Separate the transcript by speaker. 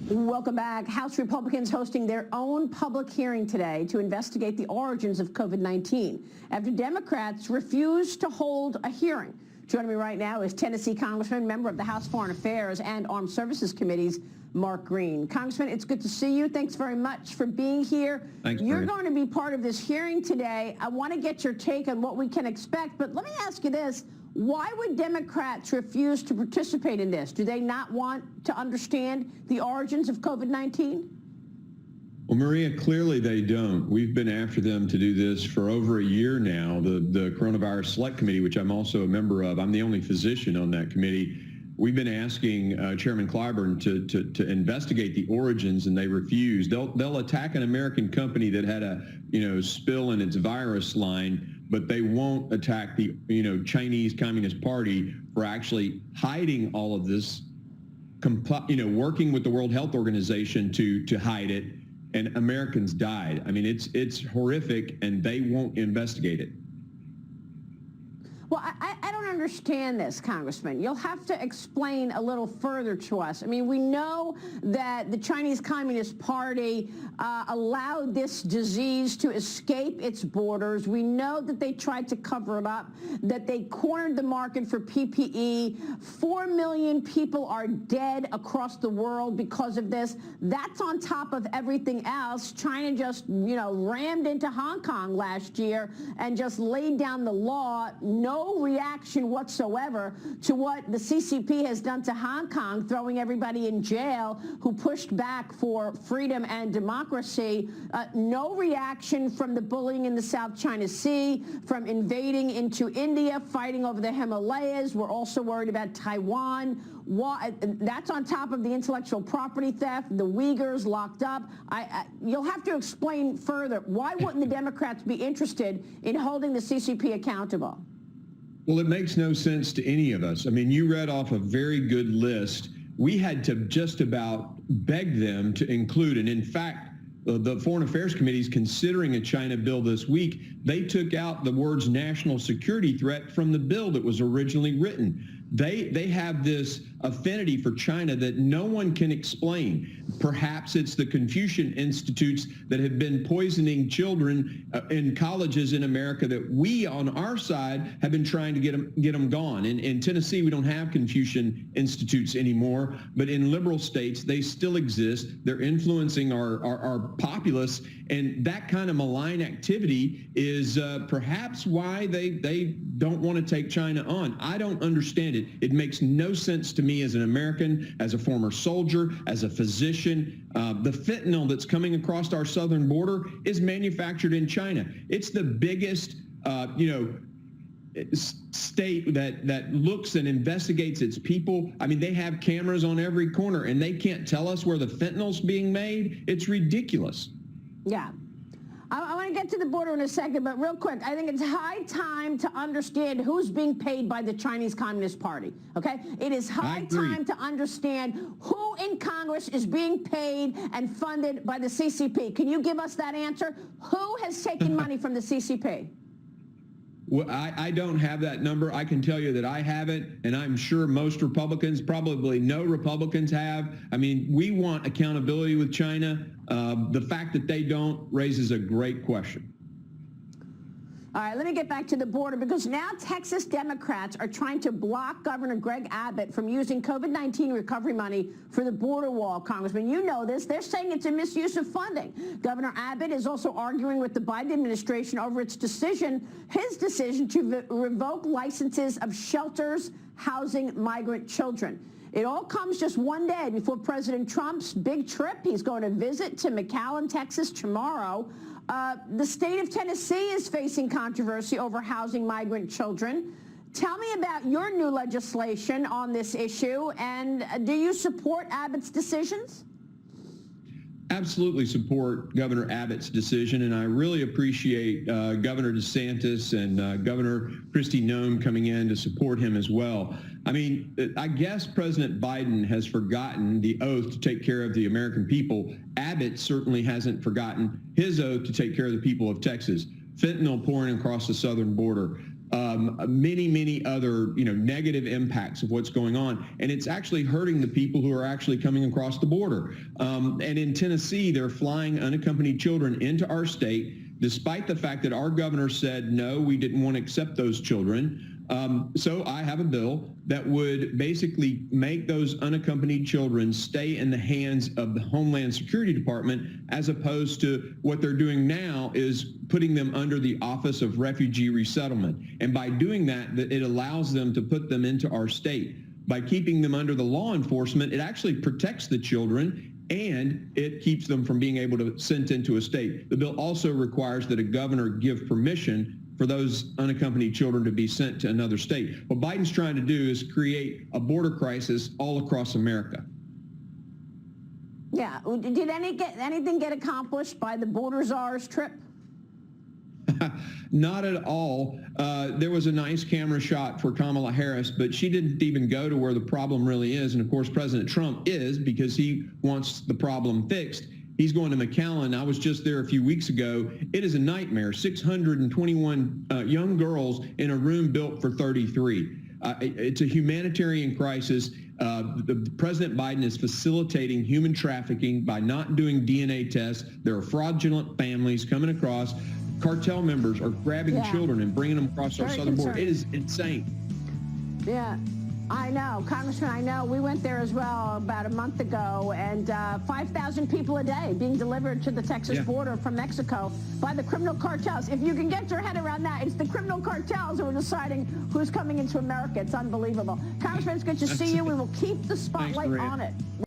Speaker 1: Welcome back. House Republicans hosting their own public hearing today to investigate the origins of COVID-19 after Democrats refused to hold a hearing. Joining me right now is Tennessee Congressman, member of the House Foreign Affairs and Armed Services Committees, Mark Green. Congressman, it's good to see you. Thanks very much for being here.
Speaker 2: Thanks,
Speaker 1: You're going to be part of this hearing today. I want to get your take on what we can expect, but let me ask you this. Why would Democrats refuse to participate in this? Do they not want to understand the origins of COVID-19?
Speaker 2: Well, Maria, clearly they don't. We've been after them to do this for over a year now. The Coronavirus Select Committee, which I'm also a member of, I'm the only physician on that committee. We've been asking Chairman Clyburn to investigate the origins, and they refuse. They'll attack an American company that had a spill in its virus line, but they won't attack the Chinese Communist Party for actually hiding all of this, working with the World Health Organization to hide it, and Americans died. I mean, it's horrific, and they won't investigate it.
Speaker 1: Well, I don't understand this, Congressman. You'll have to explain a little further to us. I mean, we know that the Chinese Communist Party allowed this disease to escape its borders. We know that they tried to cover it up, that they cornered the market for PPE. 4 million people are dead across the world because of this. That's on top of everything else. China just, rammed into Hong Kong last year and just laid down the law. No reaction whatsoever to what the CCP has done to Hong Kong, throwing everybody in jail who pushed back for freedom and democracy. No reaction from the bullying in the South China Sea, from invading into India, fighting over the Himalayas. We're also worried about Taiwan. That's on top of the intellectual property theft, the Uyghurs locked up. You'll have to explain further. Why wouldn't the Democrats be interested in holding the CCP accountable?
Speaker 2: Well, it makes no sense to any of us. I mean, you read off a very good list. We had to just about beg them to include, and in fact, the Foreign Affairs Committee is considering a China bill this week. They took out the words national security threat from the bill that was originally written. They have this affinity for China that no one can explain. Perhaps it's the Confucian institutes that have been poisoning children in colleges in America that we on our side have been trying to get them gone. In Tennessee, we don't have Confucian institutes anymore, but in liberal states, they still exist. They're influencing our populace, and that kind of malign activity is perhaps why they don't want to take China on. I don't understand it. It makes no sense to me as an American, as a former soldier, as a physician. The fentanyl that's coming across our southern border is manufactured in China. It's the biggest, state that looks and investigates its people. I mean, they have cameras on every corner, and they can't tell us where the fentanyl's being made. It's ridiculous.
Speaker 1: Yeah. I want to get to the border in a second, but real quick, I think it's high time to understand who's being paid by the Chinese Communist Party, okay? It is high time to understand who in Congress is being paid and funded by the CCP. Can you give us that answer? Who has taken money from the CCP?
Speaker 2: Well, I don't have that number. I can tell you that I haven't, and I'm sure most Republicans, probably no Republicans have. I mean, we want accountability with China. The fact that they don't raises a great question.
Speaker 1: All right, let me get back to the border, because now Texas Democrats are trying to block Governor Greg Abbott from using COVID-19 recovery money for the border wall, Congressman. You know this. They're saying it's a misuse of funding. Governor Abbott is also arguing with the Biden administration over his decision to revoke licenses of shelters housing migrant children. It all comes just one day before President Trump's big trip. He's going to visit to McAllen, Texas tomorrow. The state of Tennessee is facing controversy over housing migrant children. Tell me about your new legislation on this issue, and do you support Abbott's decisions?
Speaker 2: Absolutely support Governor Abbott's decision, and I really appreciate Governor DeSantis and Governor Kristi Noem coming in to support him as well. I mean, I guess President Biden has forgotten the oath to take care of the American people. Abbott certainly hasn't forgotten his oath to take care of the people of Texas. Fentanyl pouring across the southern border. many other, negative impacts of what's going on. And it's actually hurting the people who are actually coming across the border. And in Tennessee, they're flying unaccompanied children into our state, despite the fact that our governor said, no, we didn't want to accept those children. So I have a bill that would basically make those unaccompanied children stay in the hands of the Homeland Security Department, as opposed to what they're doing now is putting them under the Office of Refugee Resettlement. And by doing that, it allows them to put them into our state. By keeping them under the law enforcement, it actually protects the children and it keeps them from being able to sent into a state. The bill also requires that a governor give permission for those unaccompanied children to be sent to another state. What Biden's trying to do is create a border crisis all across America.
Speaker 1: Yeah. Did anything get accomplished by the border czar's trip?
Speaker 2: Not at all. There was a nice camera shot for Kamala Harris, but she didn't even go to where the problem really is. And of course, President Trump is, because he wants the problem fixed. He's going to McAllen. I was just there a few weeks ago. It is a nightmare. 621 young girls in a room built for 33. It's a humanitarian crisis. President Biden is facilitating human trafficking by not doing DNA tests. There are fraudulent families coming across. Cartel members are grabbing children and bringing them across our southern border. It is insane.
Speaker 1: Yeah. I know, Congressman, I know. We went there as well about a month ago, and 5,000 people a day being delivered to the Texas border from Mexico by the criminal cartels. If you can get your head around that, it's the criminal cartels who are deciding who's coming into America. It's unbelievable. Congressman, it's good to see you. We will keep the spotlight on it.